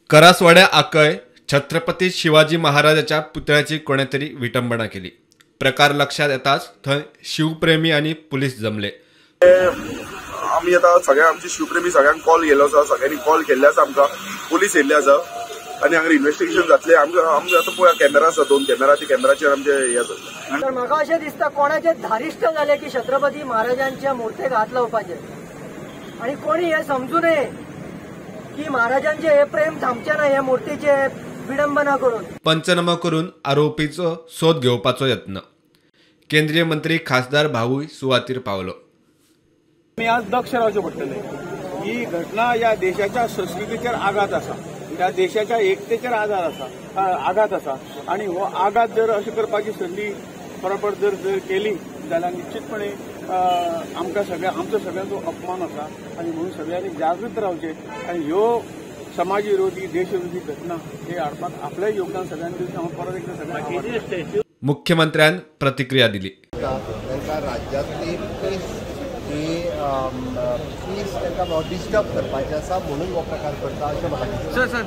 करासवाड्या आकय छत्रपती शिवाजी महाराजाच्या पुतळ्याची कोणीतरी विटंबना केली। प्रकार लक्षात येताच थंय शिवप्रेमी आणि पोलीस जमले। आम्ही आता सगळ्या आमचे शिवप्रेमी सगळ्यांक कॉल केलो आसा, सगळ्यांनी कॉल केल्ले आसा, आमकां पोलीस येयल्ले आसा आणि हांगा इन्व्हेस्टिगेशन जातले। आमचे आता पळय कॅमेरा आसा, 2 कॅमेरा, त्या कॅमेराचेर आमचे हे जातले। तर म्हाका अशें दिसता कोणाचे धारिष्ट जाले की छत्रपती महाराजांच्या मुर्तेक हात लावपाचे आणि कोणी हे समजू नये की महाराजांचे हे प्रेम थांबचे ना, हे मूर्तीचे विडंबना करून पंचनामा करून आरोपीचो शोध घेवपाचो यत्न। केंद्रीय मंत्री खासदार भाऊय सुवातेर पावलो। मी आज दक्ष रावचे पडटले। ही घटना या देशाच्या संस्कृतीचेर आघात आसा, त्या देशाच्या एकतेचेर आघात आसा आणि हो आघात जर अशें करपाची संधी परपड जर केली जाल्यार निश्चितपणे आमकां आमचो सगळ्यांचो अपमान आसा आणि म्हणून सगळ्यांनी जागृत रावचे आणि ह्यो समाज विरोधी देश विरोधी घटना हे हाडपाक आपलें योगदान सगळ्यांनी दिवचें। हांव परत एकदा सगळ्यांक मुख्यमंत्र्यान प्रतिक्रिया दिली। राज्यातली प्लीज तांकां डिस्टर्ब करपाचें आसा म्हणून हो प्रकार करता अशें म्हाका दिसता।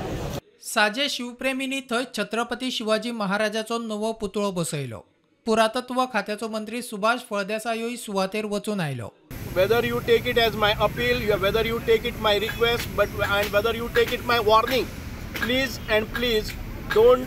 साजे शिवप्रेमींनी थंय छत्रपती शिवाजी महाराजाचो नवो पुतळो बसयलो। पुरातत्व खात्याचो मंत्री सुभाष फळदेसायूय सुवातेर वचून आयलो। Whether you take it as my appeal, whether you take it my request, and whether you take it my warning, please don't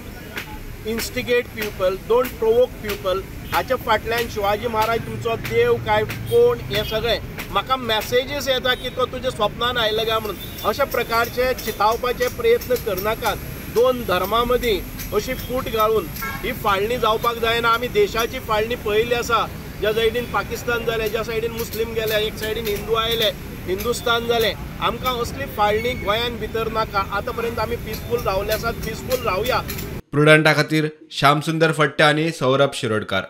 instigate people, don't provoke people. हाच्या फाटल्यान शिवाजी महाराज तुमचो देव काय कोण हे सगळे म्हाका मेसेजेस येता की तो तुज्या स्वप्नान आयला काय म्हणून। अशा प्रकारचे चितावपाचे प्रयत्न करनाकात। 2 धर्मा मदीं अशी फूट घालून ही फाळणी जावपाक जायना। आमी देशाची फाळणी पळयली आसा, ज्या सायडीन पाकिस्तान जालें, ज्या सायडीन मुस्लीम गेले, एक सायडीन हिंदू आयले, हिंदुस्तान जालें। आमकां असली फाळणी गोंयान भितर नाका। आतां पर्यंत आमी पिसफूल रावले आसात, पिसफूल रावया। प्रुडंटा खातीर श्यामसुंदर फडटे आणि सौरभ शिरोडकार।